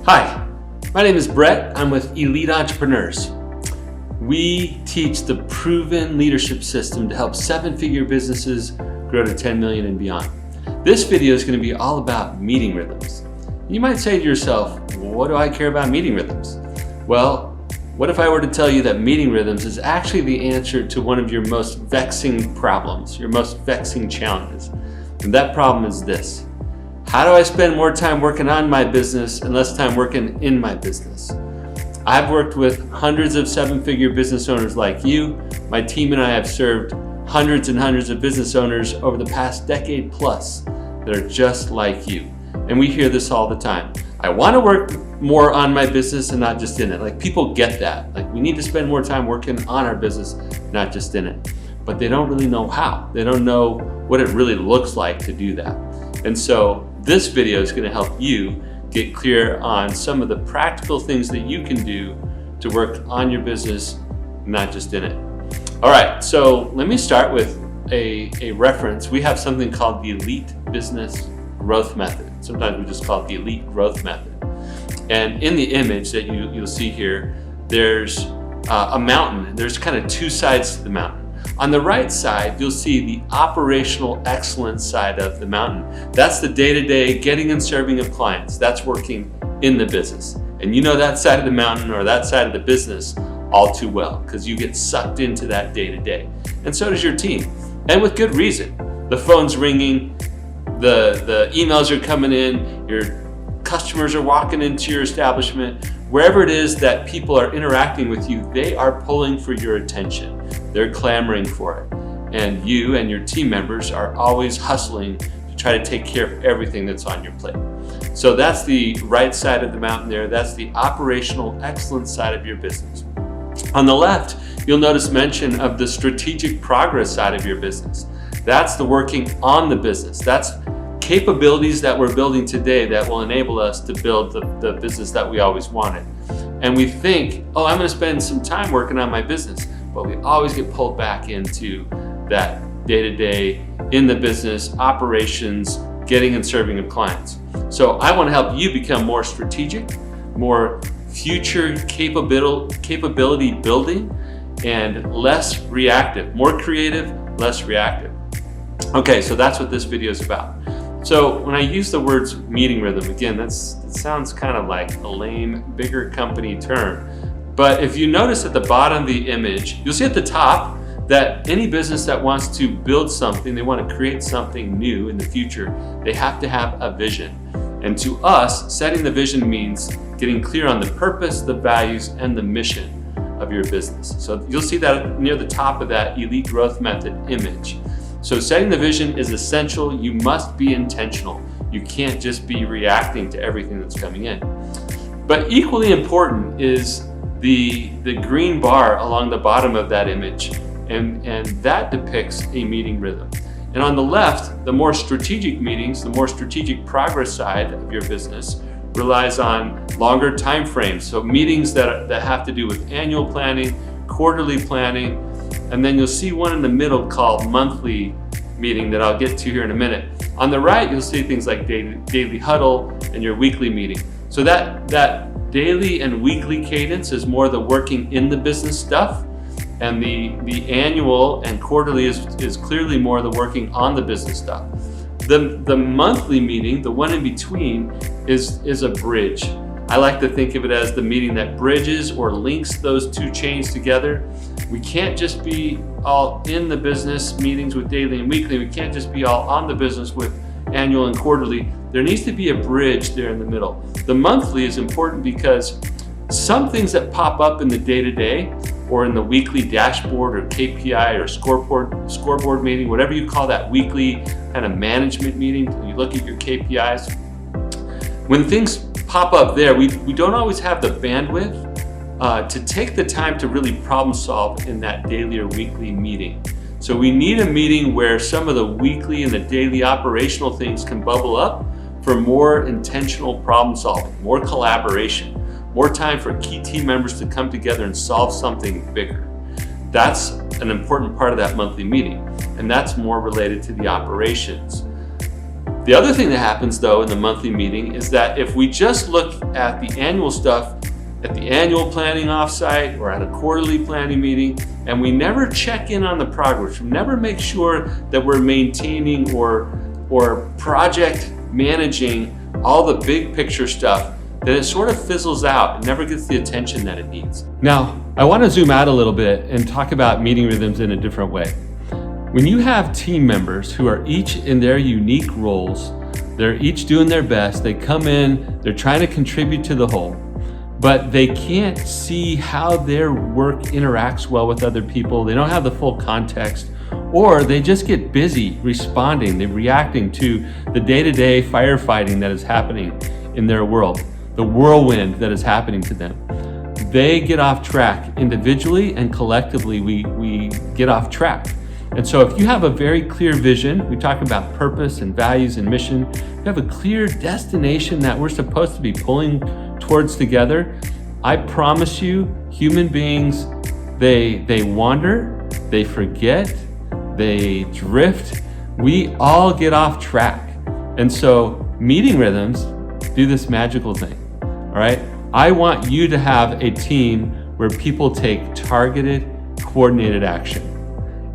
Hi, my name is Brett. I'm with Elite Entrepreneurs. We teach the proven leadership system to help seven-figure businesses grow to 10 million and beyond. This video is going to be all about meeting rhythms. You might say to yourself, what do I care about meeting rhythms? Well, what if I were to tell you that meeting rhythms is actually the answer to one of your most vexing problems, your most vexing challenges? And that problem is this. How do I spend more time working on my business and less time working in my business? I've worked with hundreds of seven-figure business owners like you. My team and I have served hundreds and hundreds of business owners over the past decade plus that are just like you. And we hear this all the time. I want to work more on my business and not just in it. Like, people get that. Like, we need to spend more time working on our business, not just in it. But they don't really know how. They don't know what it really looks like to do that. And so this video is going to help you get clear on some of the practical things that you can do to work on your business, not just in it. All right, so let me start with a reference. We have something called the Elite Business Growth Method. Sometimes we just call it the Elite Growth Method. And in the image that you'll see here, there's a mountain. There's kind of two sides to the mountain. On the right side, you'll see the operational excellence side of the mountain. That's the day-to-day getting and serving of clients. That's working in the business. And you know that side of the mountain or that side of the business all too well, because you get sucked into that day-to-day. And so does your team. And with good reason. The phone's ringing, the emails are coming in, your customers are walking into your establishment. Wherever it is that people are interacting with you, they are pulling for your attention. They're clamoring for it. And you and your team members are always hustling to try to take care of everything that's on your plate. So that's the right side of the mountain there. That's the operational excellence side of your business. On the left, you'll notice mention of the strategic progress side of your business. That's the working on the business. That's capabilities that we're building today that will enable us to build the business that we always wanted. And we think, oh, I'm going to spend some time working on my business, but we always get pulled back into that day-to-day in the business, operations, getting and serving of clients. So I want to help you become more strategic, more future capability building, and less reactive, more creative, less reactive. Okay, so that's what this video is about. So when I use the words meeting rhythm, again, it sounds kind of like a lame, bigger company term. But if you notice at the bottom of the image, you'll see at the top that any business that wants to build something, they want to create something new in the future, they have to have a vision. And to us, setting the vision means getting clear on the purpose, the values, and the mission of your business. So you'll see that near the top of that Elite Growth Method image. So setting the vision is essential. You must be intentional. You can't just be reacting to everything that's coming in. But equally important is the green bar along the bottom of that image, and that depicts a meeting rhythm. And on the left, the more strategic meetings, the more strategic progress side of your business relies on longer time frames. So meetings that have to do with annual planning, quarterly planning, and then you'll see one in the middle called monthly meeting that I'll get to here in a minute. On the right, you'll see things like daily huddle and your weekly meeting. So that daily and weekly cadence is more the working in the business stuff, and the annual and quarterly is clearly more the working on the business stuff. The monthly meeting, the one in between, is a bridge. I like to think of it as the meeting that bridges or links those two chains together. We can't just be all in the business meetings with daily and weekly. We can't just be all on the business with annual and quarterly. There needs to be a bridge there in the middle. The monthly is important because some things that pop up in the day-to-day or in the weekly dashboard or KPI or scoreboard meeting, whatever you call that weekly kind of management meeting, you look at your KPIs. When things pop up there, we don't always have the bandwidth to take the time to really problem solve in that daily or weekly meeting. So we need a meeting where some of the weekly and the daily operational things can bubble up for more intentional problem solving, more collaboration, more time for key team members to come together and solve something bigger. That's an important part of that monthly meeting, and that's more related to the operations. The other thing that happens though in the monthly meeting is that if we just look at the annual stuff at the annual planning offsite or at a quarterly planning meeting, and we never check in on the progress, we never make sure that we're maintaining or project managing all the big picture stuff, then it sort of fizzles out and never gets the attention that it needs. Now, I want to zoom out a little bit and talk about meeting rhythms in a different way. When you have team members who are each in their unique roles, they're each doing their best, they come in, they're trying to contribute to the whole, but they can't see how their work interacts well with other people, they don't have the full context, or they just get busy responding, they're reacting to the day-to-day firefighting that is happening in their world, the whirlwind that is happening to them. They get off track. Individually and collectively, we get off track. And so if you have a very clear vision, we talk about purpose and values and mission, you have a clear destination that we're supposed to be pulling towards together, I promise you, human beings, they wander, they forget, they drift, we all get off track. And so meeting rhythms do this magical thing, all right? I want you to have a team where people take targeted, coordinated action.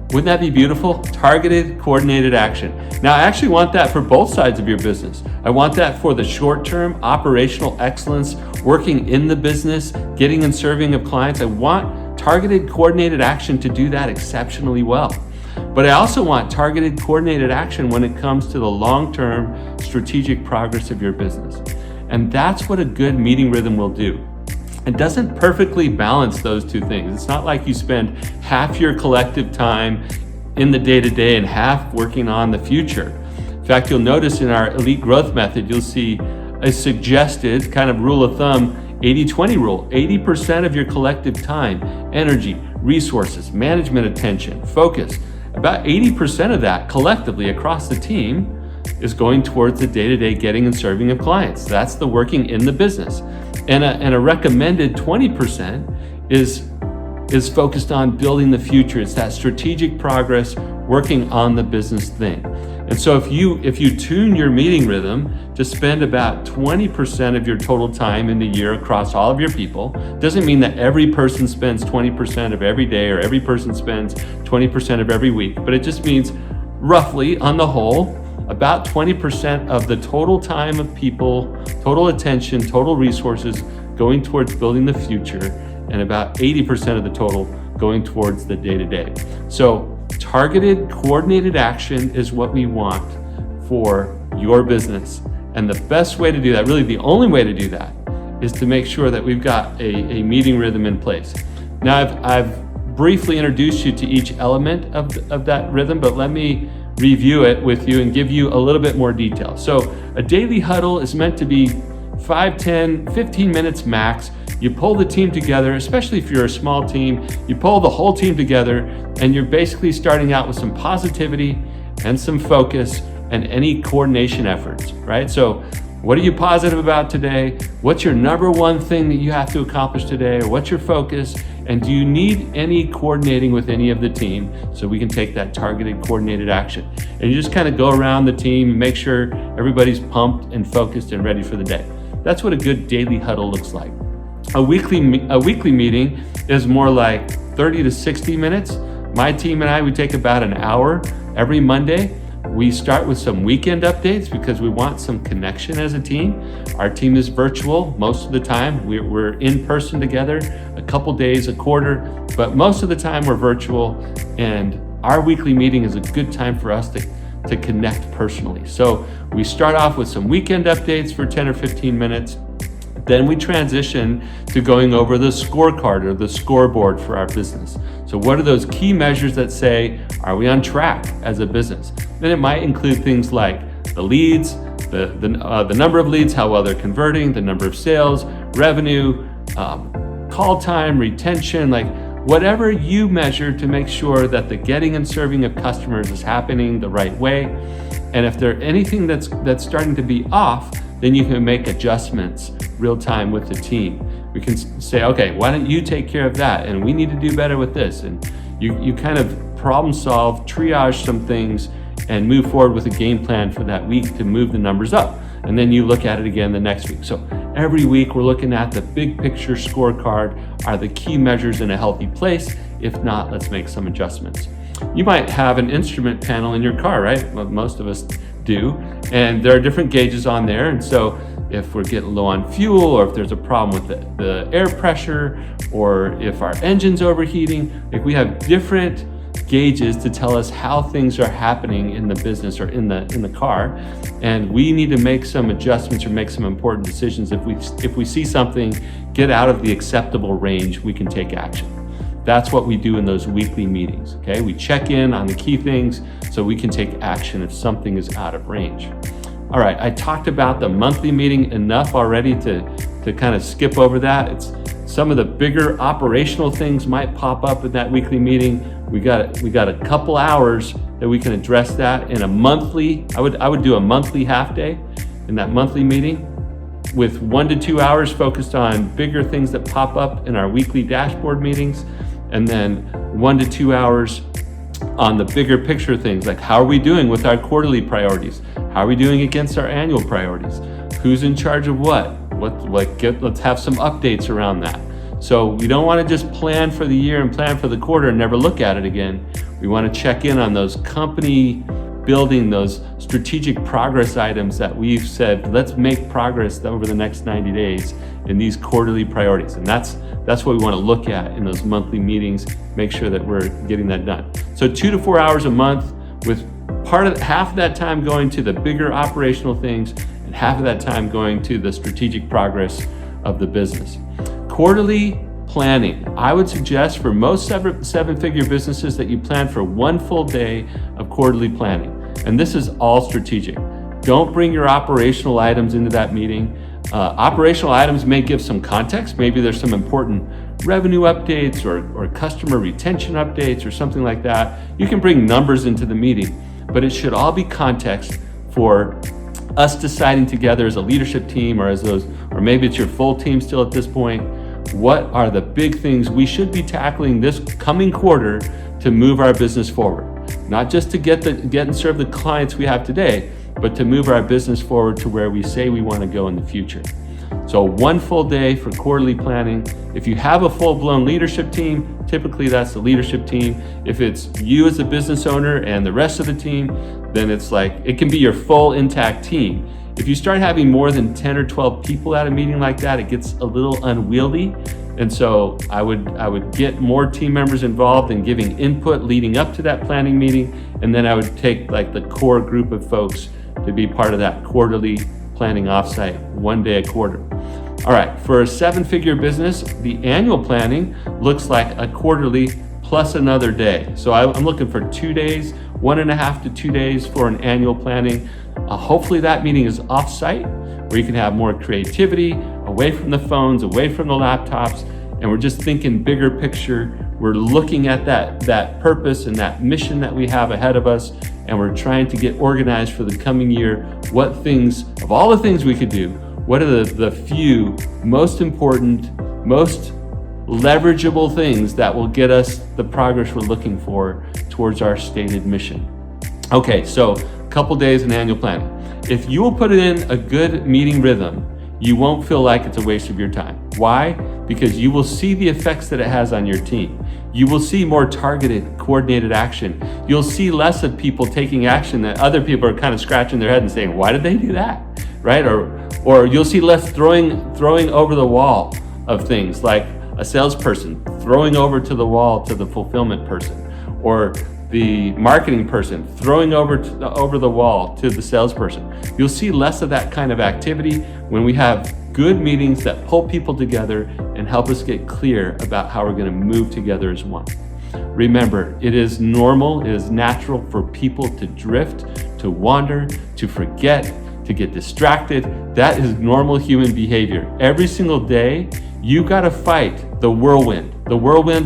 Wouldn't that be beautiful? Targeted, coordinated action. Now, I actually want that for both sides of your business. I want that for the short-term operational excellence, working in the business, getting and serving of clients. I want targeted, coordinated action to do that exceptionally well. But I also want targeted, coordinated action when it comes to the long-term strategic progress of your business. And that's what a good meeting rhythm will do. It doesn't perfectly balance those two things. It's not like you spend half your collective time in the day-to-day and half working on the future. In fact, you'll notice in our elite growth method, you'll see a suggested kind of rule of thumb, 80-20 rule. 80% of your collective time, energy, resources, management attention, focus, about 80% of that collectively across the team is going towards the day-to-day getting and serving of clients. That's the working in the business. And a recommended 20% is focused on building the future. It's that strategic progress, working on the business thing. And so if you tune your meeting rhythm to spend about 20% of your total time in the year across all of your people, doesn't mean that every person spends 20% of every day or every person spends 20% of every week, but it just means roughly on the whole, about 20% of the total time of people, total attention, total resources going towards building the future, and about 80% of the total going towards the day-to-day. So targeted, coordinated action is what we want for your business. And the best way to do that, really the only way to do that, is to make sure that we've got a meeting rhythm in place. Now I've briefly introduced you to each element of that rhythm, but let me review it with you and give you a little bit more detail. So a daily huddle is meant to be 5, 10, 15 minutes max. You pull the team together, especially if you're a small team, you pull the whole team together and you're basically starting out with some positivity and some focus and any coordination efforts, right? So what are you positive about today? What's your number one thing that you have to accomplish today? Or what's your focus? And do you need any coordinating with any of the team so we can take that targeted, coordinated action? And you just kind of go around the team and make sure everybody's pumped and focused and ready for the day. That's what a good daily huddle looks like. A weekly meeting is more like 30 to 60 minutes. My team and I, we take about an hour every Monday. We start with some weekend updates because we want some connection as a team. Our team is virtual most of the time. We're in person together a couple days a quarter, but most of the time we're virtual, and our weekly meeting is a good time for us to connect personally. So we start off with some weekend updates for 10 or 15 minutes. Then we transition to going over the scorecard or the scoreboard for our business. So what are those key measures that say, are we on track as a business? Then it might include things like the leads, the number of leads, how well they're converting, the number of sales, revenue, call time, retention, like whatever you measure to make sure that the getting and serving of customers is happening the right way. And if there's anything that's starting to be off, then you can make adjustments real time with the team. We can say, okay, why don't you take care of that? And we need to do better with this. And you kind of problem solve, triage some things and move forward with a game plan for that week to move the numbers up. And then you look at it again the next week. So every week we're looking at the big picture scorecard. Are the key measures in a healthy place? If not, let's make some adjustments. You might have an instrument panel in your car, right? Well, most of us do. And there are different gauges on there. And so if we're getting low on fuel, or if there's a problem with the air pressure, or if our engine's overheating, if we have different gauges to tell us how things are happening in the business or in the car, and we need to make some adjustments or make some important decisions. If we see something get out of the acceptable range, we can take action. That's what we do in those weekly meetings. Okay, we check in on the key things so we can take action if something is out of range. All right, I talked about the monthly meeting enough already to kind of skip over that. It's some of the bigger operational things might pop up in that weekly meeting. We got a couple hours that we can address that in a monthly. I would do a monthly half day in that monthly meeting, with 1 to 2 hours focused on bigger things that pop up in our weekly dashboard meetings, and then 1 to 2 hours on the bigger picture things, like how are we doing with our quarterly priorities? How are we doing against our annual priorities? Who's in charge of what? Let's have some updates around that. So we don't want to just plan for the year and plan for the quarter and never look at it again. We want to check in on those company building, those strategic progress items that we've said, let's make progress over the next 90 days in these quarterly priorities. And that's what we want to look at in those monthly meetings, make sure that we're getting that done. So 2 to 4 hours a month, with half of that time going to the bigger operational things and half of that time going to the strategic progress of the business. Quarterly planning. I would suggest for most seven-figure businesses that you plan for 1 full day of quarterly planning. And this is all strategic. Don't bring your operational items into that meeting. Operational items may give some context. Maybe there's some important revenue updates or customer retention updates or something like that. You can bring numbers into the meeting, but it should all be context for us deciding together as a leadership team, or maybe it's your full team still at this point. What are the big things we should be tackling this coming quarter to move our business forward? Not just to get and serve the clients we have today, but to move our business forward to where we say we want to go in the future. So 1 full day for quarterly planning. If you have a full-blown leadership team, typically that's the leadership team. If it's you as a business owner and the rest of the team, then it's like, it can be your full intact team. If you start having more than 10 or 12 people at a meeting like that, it gets a little unwieldy. And so I would get more team members involved in giving input leading up to that planning meeting. And then I would take like the core group of folks to be part of that quarterly planning offsite, 1 day a quarter. All right, for a 7-figure business, the annual planning looks like a quarterly plus another day. So I'm looking for 2 days, 1.5 to 2 days for an annual planning. Hopefully that meeting is offsite, where you can have more creativity, away from the phones, away from the laptops, and we're just thinking bigger picture. We're looking at that purpose and that mission that we have ahead of us, and we're trying to get organized for the coming year. What things, of all the things we could do, what are the few most important, most leverageable things that will get us the progress we're looking for towards our stated mission? Okay, so a couple days in annual planning. If you will put it in a good meeting rhythm, you won't feel like it's a waste of your time. Why? Because you will see the effects that it has on your team. You will see more targeted, coordinated action. You'll see less of people taking action that other people are kind of scratching their head and saying, why did they do that? Right? Or you'll see less throwing over the wall of things, like a salesperson throwing over to the wall to the fulfillment person, or the marketing person throwing over the wall to the salesperson. You'll see less of that kind of activity when we have good meetings that pull people together and help us get clear about how we're going to move together as one. Remember, it is normal, it is natural for people to drift, to wander, to forget, to get distracted. That is normal human behavior. Every single day, you got to fight the whirlwind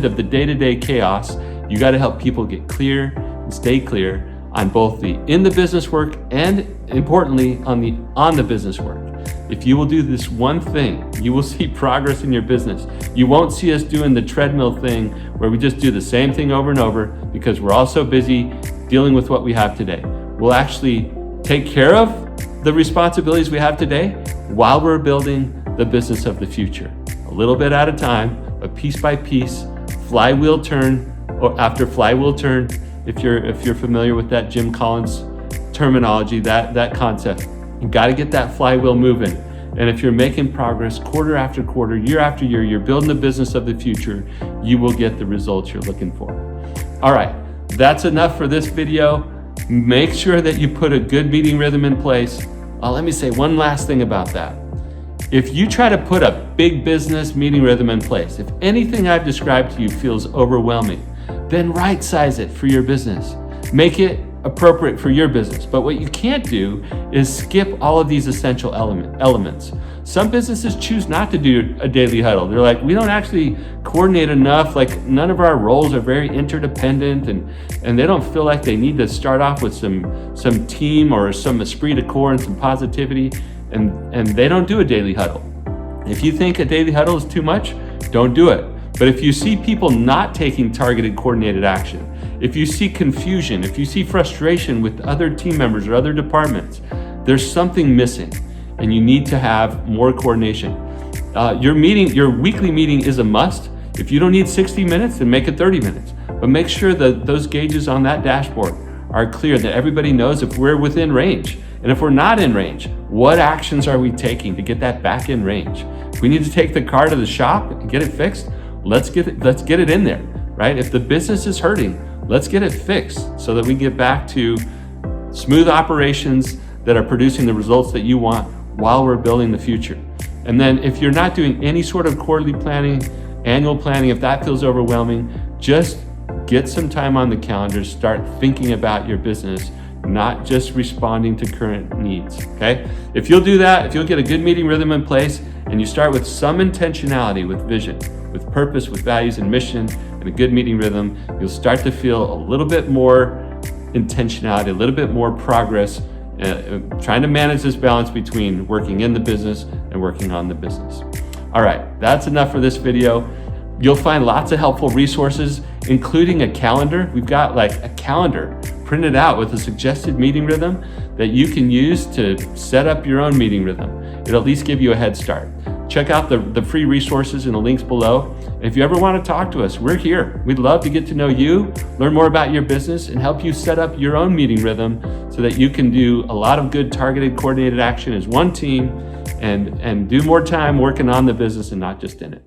of the day-to-day chaos. You got to help people get clear and stay clear on both in the business work and, importantly, on the business work. If you will do this one thing, you will see progress in your business. You won't see us doing the treadmill thing where we just do the same thing over and over because we're all so busy dealing with what we have today. will actually take care of the responsibilities we have today while we're building the business of the future. A little bit at a time, but piece by piece, flywheel turn, or after flywheel turn, if you're familiar with that Jim Collins terminology, that concept. You got to get that flywheel moving. And if you're making progress quarter after quarter, year after year, you're building the business of the future, you will get the results you're looking for. All right, that's enough for this video. Make sure that you put a good meeting rhythm in place. Let me say one last thing about that. If you try to put a big business meeting rhythm in place, if anything I've described to you feels overwhelming, then right size it for your business. Make it appropriate for your business. But what you can't do is skip all of these essential elements. Some businesses choose not to do a daily huddle. They're like, we don't actually coordinate enough. Like, none of our roles are very interdependent, and they don't feel like they need to start off with some team or some esprit de corps and some positivity, and they don't do a daily huddle. If you think a daily huddle is too much, don't do it. But if you see people not taking targeted, coordinated action, if you see confusion, if you see frustration with other team members or other departments, there's something missing, and you need to have more coordination. Your weekly meeting is a must. If you don't need 60 minutes, then make it 30 minutes. But make sure that those gauges on that dashboard are clear, that everybody knows if we're within range. And if we're not in range, what actions are we taking to get that back in range? If we need to take the car to the shop and get it fixed, let's get it in there, right? If the business is hurting, let's get it fixed so that we get back to smooth operations that are producing the results that you want while we're building the future. And then if you're not doing any sort of quarterly planning, annual planning, if that feels overwhelming, just get some time on the calendar, start thinking about your business, not just responding to current needs, okay? If you'll do that, if you'll get a good meeting rhythm in place, and you start with some intentionality, with vision, with purpose, with values and mission, and a good meeting rhythm, you'll start to feel a little bit more intentionality, a little bit more progress, trying to manage this balance between working in the business and working on the business. All right, that's enough for this video. You'll find lots of helpful resources, including a calendar. We've got like a calendar printed out with a suggested meeting rhythm that you can use to set up your own meeting rhythm. It'll at least give you a head start. Check out the free resources in the links below. And if you ever want to talk to us, we're here. We'd love to get to know you, learn more about your business, and help you set up your own meeting rhythm so that you can do a lot of good targeted, coordinated action as one team and do more time working on the business and not just in it.